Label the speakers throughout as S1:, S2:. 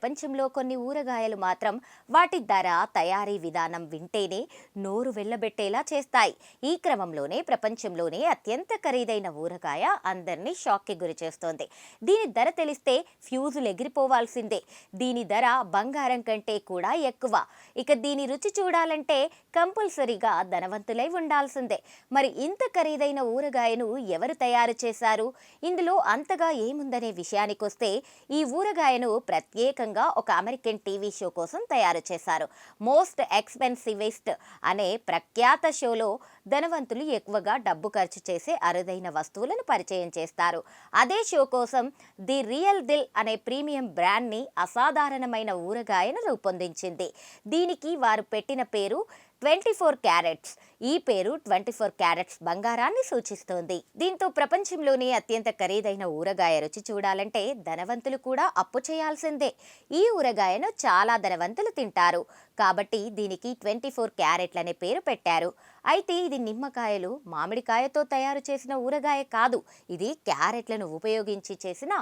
S1: ప్రపంచంలో కొన్ని ఊరగాయలు మాత్రం వాటి ధర, తయారీ విధానం వింటేనే నోరు వెళ్ళబెట్టేలా చేస్తాయి. ఈ క్రమంలోనే ప్రపంచంలోనే అత్యంత ఖరీదైన ఊరగాయ అందరినీ షాక్కి గురి చేస్తోంది. దీని ధర తెలిస్తే ఫ్యూజులు ఎగిరిపోవాల్సిందే. దీని ధర బంగారం కంటే కూడా ఎక్కువ. ఇక దీని రుచి చూడాలంటే కంపల్సరీగా ధనవంతులై ఉండాల్సిందే. మరి ఇంత ఖరీదైన ఊరగాయను ఎవరు తయారు చేశారు? ఇందులో అంతగా ఏముందనే విషయానికొస్తే, ఈ ఊరగాయను ప్రత్యేకంగా ఒక అమెరికన్ టీవీ షో కోసం తయారు చేశారు. మోస్ట్ ఎక్స్పెన్సివెస్ట్ అనే ప్రఖ్యాత షోలో ధనవంతులు ఎక్కువగా డబ్బు ఖర్చు చేసే అరుదైన వస్తువులను పరిచయం చేస్తారు. అదే షో కోసం ది రియల్ దిల్ అనే ప్రీమియం బ్రాండ్ని అసాధారణమైన ఊరగాయను రూపొందించింది. దీనికి వారు పెట్టిన పేరు 24 క్యారెట్స్. ఈ పేరు 24 క్యారెట్స్ బంగారాన్ని సూచిస్తోంది. దీంతో ప్రపంచంలోనే అత్యంత ఖరీదైన ఊరగాయ రుచి చూడాలంటే ధనవంతులు కూడా అప్పు చేయాల్సిందే. ఈ ఊరగాయను చాలా ధనవంతులు తింటారు కాబట్టి దీనికి 24 క్యారెట్లు అనే పేరు పెట్టారు. అయితే ఇది నిమ్మకాయలు, మామిడికాయతో తయారు చేసిన ఊరగాయ కాదు. ఇది క్యారెట్లను ఉపయోగించి చేసిన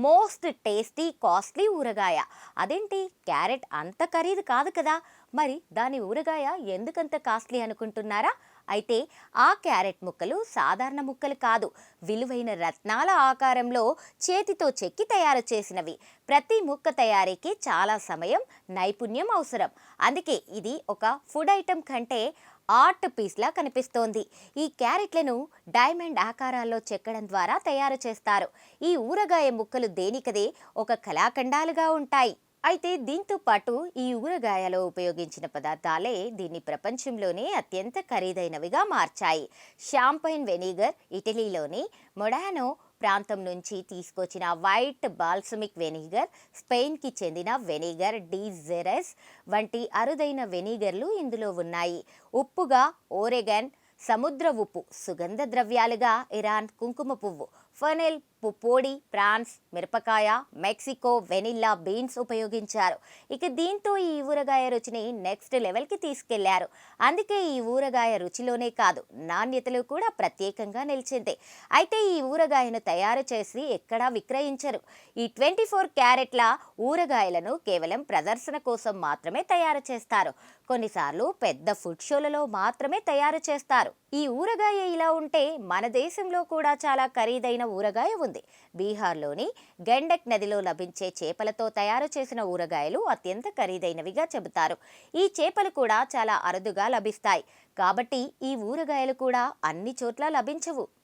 S1: మోస్ట్ టేస్టీ కాస్ట్లీ ఊరగాయ. అదేంటి, క్యారెట్ అంత ఖరీదు కాదు కదా, మరి దాని ఊరగాయ ఎందుకంత కాస్ట్లీ అనుకుంటున్నారా? అయితే ఆ క్యారెట్ ముక్కలు సాధారణ ముక్కలు కాదు, విలువైన రత్నాల ఆకారంలో చేతితో చెక్కి తయారు చేసినవి. ప్రతి ముక్క తయారీకి చాలా సమయం, నైపుణ్యం అవసరం. అందుకే ఇది ఒక ఫుడ్ ఐటెం కంటే ఆర్ట్ పీస్లా కనిపిస్తోంది. ఈ క్యారెట్లను డైమండ్ ఆకారాల్లో చెక్కడం ద్వారా తయారు చేస్తారు. ఈ ఊరగాయ ముక్కలు దేనికదే ఒక కళాఖండాలుగా ఉంటాయి. అయితే దీంతో పాటు ఈ ఊరగాయలో ఉపయోగించిన పదార్థాలే దీన్ని ప్రపంచంలోనే అత్యంత ఖరీదైనవిగా మార్చాయి. షాంపైన్ వెనిగర్, ఇటలీలోని మొడానో ప్రాంతం నుంచి తీసుకొచ్చిన వైట్ బాల్సమిక్ వెనిగర్, స్పెయిన్కి చెందిన వెనిగర్ డి జెరెస్ వంటి అరుదైన వెనిగర్లు ఇందులో ఉన్నాయి. ఉప్పుగా ఓరెగన్, సముద్ర ఉప్పు, సుగంధ ద్రవ్యాలుగా ఇరాన్ కుంకుమ పువ్వు, ఫెనెల్, పుప్పొడి, ఫ్రాన్స్ మిరపకాయ, మెక్సికో వెనిల్లా బీన్స్ ఉపయోగించారు. ఇక దీంతో ఈ ఊరగాయ రుచిని నెక్స్ట్ లెవెల్కి తీసుకెళ్లారు. అందుకే ఈ ఊరగాయ రుచిలోనే కాదు, నాణ్యతలో కూడా ప్రత్యేకంగా నిలిచింది. అయితే ఈ ఊరగాయను తయారు చేసి ఎక్కడా విక్రయించరు. ఈ 24 క్యారెట్ల ఊరగాయలను కేవలం ప్రదర్శన కోసం మాత్రమే తయారు చేస్తారు. కొన్నిసార్లు పెద్ద ఫుడ్ షోలలో మాత్రమే తయారు చేస్తారు. ఈ ఊరగాయ ఇలా ఉంటే మన దేశంలో కూడా చాలా ఖరీదైన ఊరగాయ ఉంది. బీహార్లోని గండక్ నదిలో లభించే చేపలతో తయారు చేసిన ఊరగాయలు అత్యంత ఖరీదైనవిగా చెబుతారు. ఈ చేపలు కూడా చాలా అరుదుగా లభిస్తాయి కాబట్టి ఈ ఊరగాయలు కూడా అన్ని చోట్ల లభించవు.